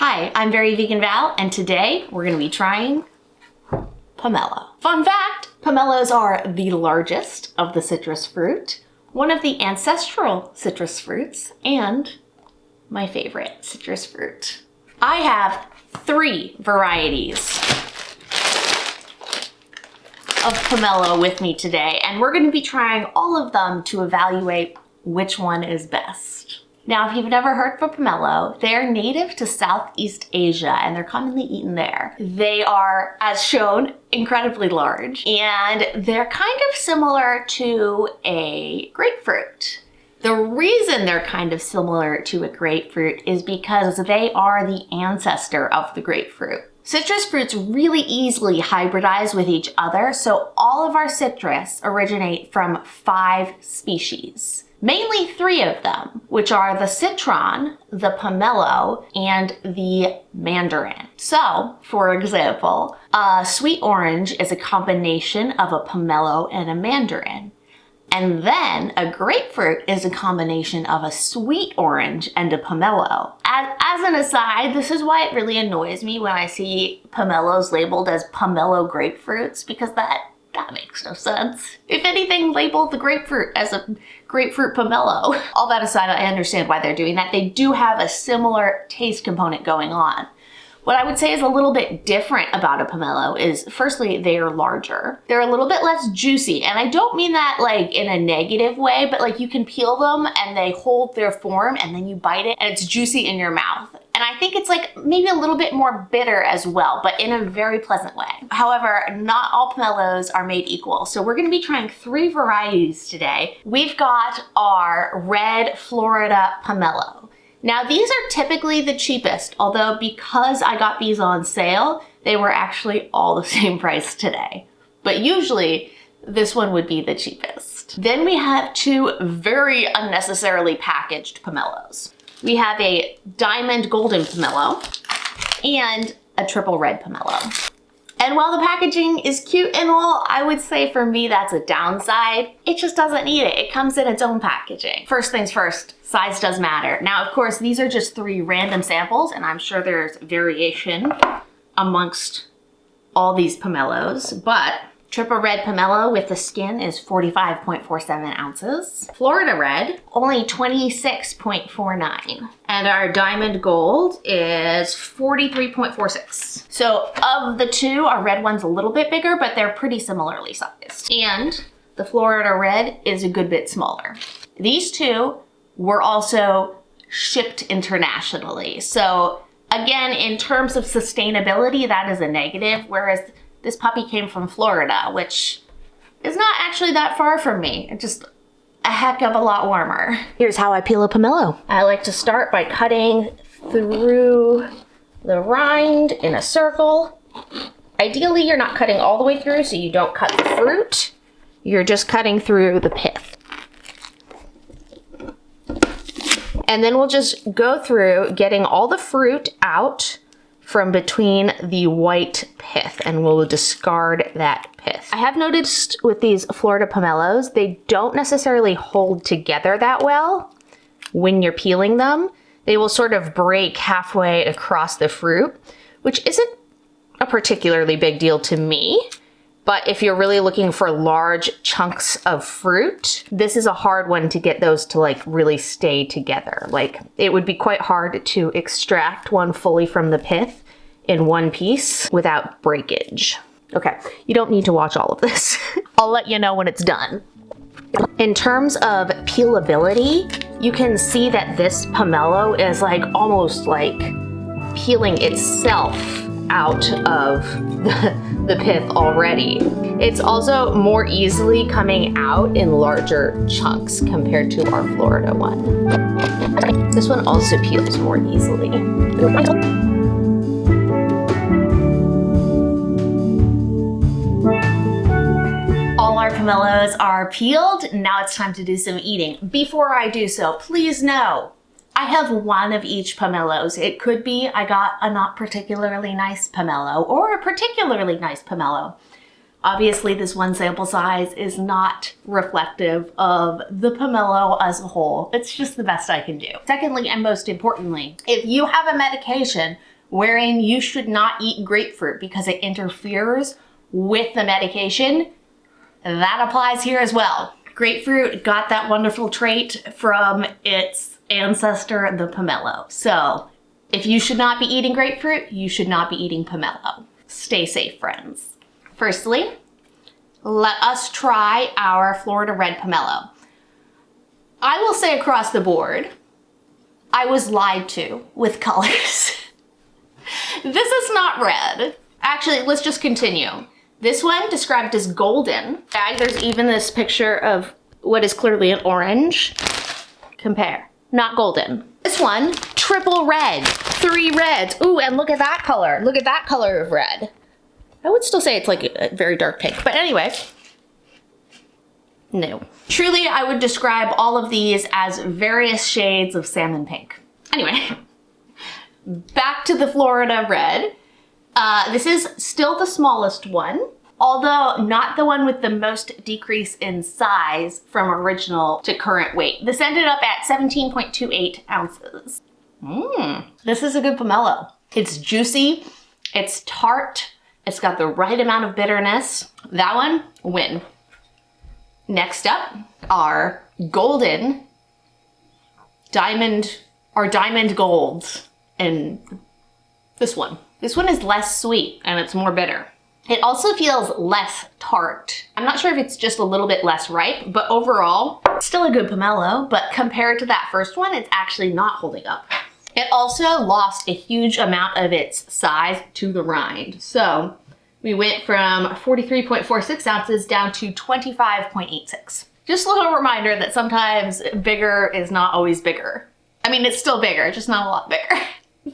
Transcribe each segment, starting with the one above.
Hi, I'm Very Vegan Val, and today we're gonna be trying pomelo. Fun fact, pomelos are the largest of the citrus fruit, one of the ancestral citrus fruits, and my favorite citrus fruit. I have 3 varieties of pomelo with me today, and we're gonna be trying all of them to evaluate which one is best. Now, if you've never heard of pomelo, they're native to Southeast Asia and they're commonly eaten there. They are, as shown, incredibly large, and they're kind of similar to a grapefruit. The reason they're kind of similar to a grapefruit is because they are the ancestor of the grapefruit. Citrus fruits really easily hybridize with each other, so all of our citrus originate from 5 species. Mainly 3 of them, which are the citron, the pomelo, and the mandarin. So, for example, a sweet orange is a combination of a pomelo and a mandarin. And then a grapefruit is a combination of a sweet orange and a pomelo. As an aside, this is why it really annoys me when I see pomelos labeled as pomelo grapefruits, because that makes no sense. If anything, label the grapefruit as a grapefruit pomelo. All that aside, I understand why they're doing that. They do have a similar taste component going on. What I would say is a little bit different about a pomelo is, firstly, they are larger. They're a little bit less juicy, and I don't mean that like in a negative way, but like you can peel them and they hold their form and then you bite it and it's juicy in your mouth. And I think it's like maybe a little bit more bitter as well, but in a very pleasant way. However, not all pomelos are made equal. So we're gonna be trying 3 varieties today. We've got our red Florida pomelo. Now these are typically the cheapest, although because I got these on sale, they were actually all the same price today. But usually this one would be the cheapest. Then we have 2 very unnecessarily packaged pomelos. We have a diamond golden pomelo and a triple red pomelo. And while the packaging is cute and all, I would say for me that's a downside. It just doesn't need it. It comes in its own packaging. First things first, size does matter. Now, of course, these are just 3 random samples, and I'm sure there's variation amongst all these pomelos, but triple red pomelo with the skin is 45.47 ounces. Florida red, only 26.49. And our diamond gold is 43.46. So of the 2, our red one's a little bit bigger, but they're pretty similarly sized. And the Florida red is a good bit smaller. These 2 were also shipped internationally. So again, in terms of sustainability, that is a negative, whereas this puppy came from Florida, which is not actually that far from me. It's just a heck of a lot warmer. Here's how I peel a pomelo. I like to start by cutting through the rind in a circle. Ideally, you're not cutting all the way through, so you don't cut the fruit. You're just cutting through the pith. And then we'll just go through getting all the fruit out from between the white pith, and we'll discard that pith. I have noticed with these Florida pomelos, they don't necessarily hold together that well when you're peeling them. They will sort of break halfway across the fruit, which isn't a particularly big deal to me. But if you're really looking for large chunks of fruit, this is a hard one to get those to like really stay together. Like it would be quite hard to extract one fully from the pith in one piece without breakage. Okay, you don't need to watch all of this. I'll let you know when it's done. In terms of peelability, you can see that this pomelo is like almost like peeling itself out of the pith already. It's also more easily coming out in larger chunks compared to our Florida one. This one also peels more easily. All our pomelos are peeled. Now it's time to do some eating. Before I do so, please know, I have 1 of each pomelos. It could be I got a not particularly nice pomelo or a particularly nice pomelo. Obviously, this 1 sample size is not reflective of the pomelo as a whole. It's just the best I can do. Secondly, and most importantly, if you have a medication wherein you should not eat grapefruit because it interferes with the medication, that applies here as well. Grapefruit got that wonderful trait from its ancestor, the pomelo. So if you should not be eating grapefruit, you should not be eating pomelo. Stay safe, friends. Firstly, let us try our Florida red pomelo. I will say across the board, I was lied to with colors. This is not red. Actually, let's just continue. This one described as golden. There's even this picture of what is clearly an orange. Compare, not golden. This one, triple red, 3 reds. Ooh, and look at that color. Look at that color of red. I would still say it's like a very dark pink, but anyway. No. Truly, I would describe all of these as various shades of salmon pink. Anyway, back to the Florida red. This is still the smallest one, although not the one with the most decrease in size from original to current weight. This ended up at 17.28 ounces. This is a good pomelo. It's juicy, it's tart, it's got the right amount of bitterness. That one, win. Next up are golden, diamond golds, and this one. This one is less sweet and it's more bitter. It also feels less tart. I'm not sure if it's just a little bit less ripe, but overall, still a good pomelo, but compared to that first one, it's actually not holding up. It also lost a huge amount of its size to the rind. So we went from 43.46 ounces down to 25.86. Just a little reminder that sometimes bigger is not always bigger. I mean, it's still bigger, just not a lot bigger.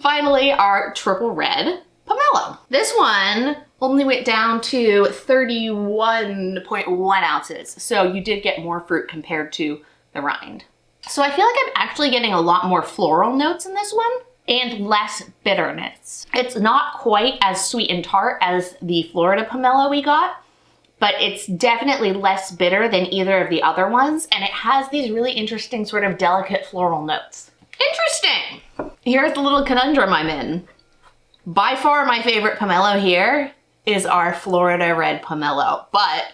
Finally, our triple red pomelo. This one only went down to 31.1 ounces. So you did get more fruit compared to the rind. So I feel like I'm actually getting a lot more floral notes in this one and less bitterness. It's not quite as sweet and tart as the Florida pomelo we got, but it's definitely less bitter than either of the other ones. And it has these really interesting sort of delicate floral notes. Interesting. Here's the little conundrum I'm in. By far my favorite pomelo here is our Florida red pomelo, but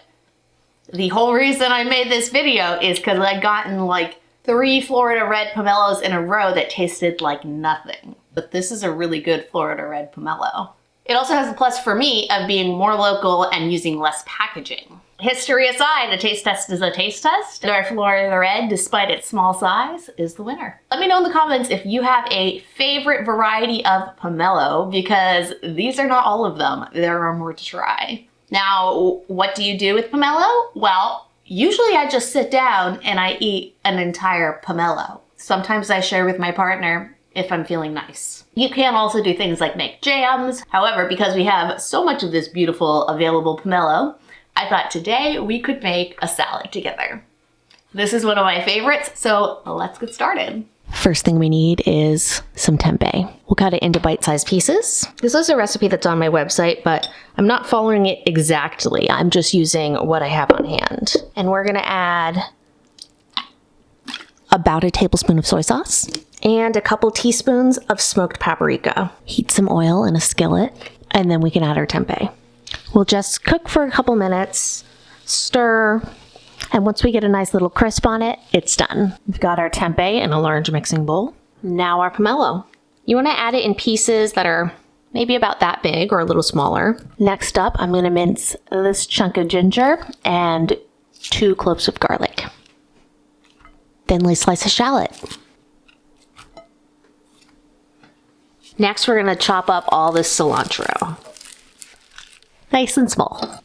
the whole reason I made this video is because I'd gotten like 3 Florida red pomelos in a row that tasted like nothing. But this is a really good Florida red pomelo. It also has the plus for me of being more local and using less packaging. History aside, a taste test is a taste test. And our Florida red, despite its small size, is the winner. Let me know in the comments if you have a favorite variety of pomelo, because these are not all of them. There are more to try. Now, what do you do with pomelo? Well, usually I just sit down and I eat an entire pomelo. Sometimes I share with my partner if I'm feeling nice. You can also do things like make jams. However, because we have so much of this beautiful available pomelo, I thought today we could make a salad together. This is one of my favorites, so let's get started. First thing we need is some tempeh. We'll cut it into bite-sized pieces. This is a recipe that's on my website, but I'm not following it exactly. I'm just using what I have on hand. And we're gonna add about a tablespoon of soy sauce and a couple teaspoons of smoked paprika. Heat some oil in a skillet, and then we can add our tempeh. We'll just cook for a couple minutes, stir, and once we get a nice little crisp on it, it's done. We've got our tempeh in a large mixing bowl. Now our pomelo. You want to add it in pieces that are maybe about that big or a little smaller. Next up, I'm going to mince this chunk of ginger and 2 cloves of garlic. Thinly slice a shallot. Next, we're going to chop up all this cilantro. Nice and small.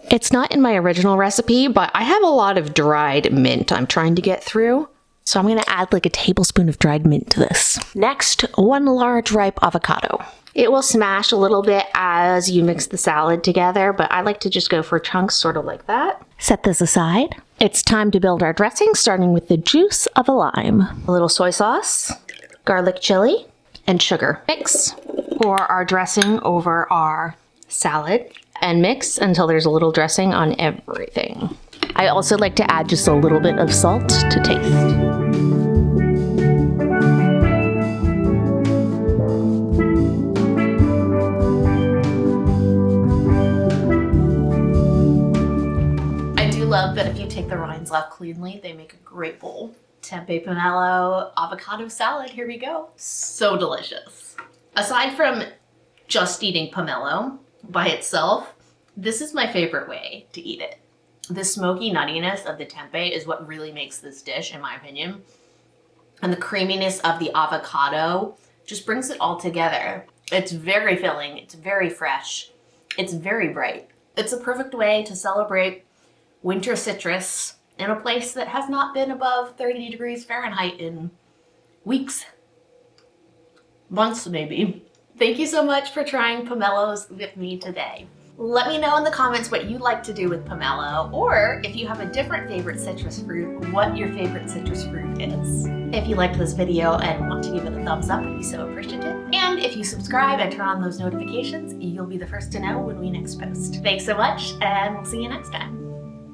It's not in my original recipe, but I have a lot of dried mint I'm trying to get through. So I'm gonna add like a tablespoon of dried mint to this. Next, 1 large ripe avocado. It will smash a little bit as you mix the salad together, but I like to just go for chunks sort of like that. Set this aside. It's time to build our dressing, starting with the juice of a lime. A little soy sauce, garlic chili, and sugar. Mix. Pour our dressing over our salad and mix until there's a little dressing on everything. I also like to add just a little bit of salt to taste. love that if you take the rinds off cleanly, they make a great bowl. Tempeh pomelo avocado salad, here we go. So delicious. Aside from just eating pomelo by itself, this is my favorite way to eat it. The smoky nuttiness of the tempeh is what really makes this dish, in my opinion. And the creaminess of the avocado just brings it all together. It's very filling, it's very fresh, it's very bright. It's a perfect way to celebrate winter citrus in a place that has not been above 30 degrees Fahrenheit in weeks, months maybe. Thank you so much for trying pomelos with me today. Let me know in the comments what you like to do with pomelo, or if you have a different favorite citrus fruit, what your favorite citrus fruit is. If you liked this video and want to give it a thumbs up, I'd be so appreciative. And if you subscribe and turn on those notifications, you'll be the first to know when we next post. Thanks so much, and we'll see you next time.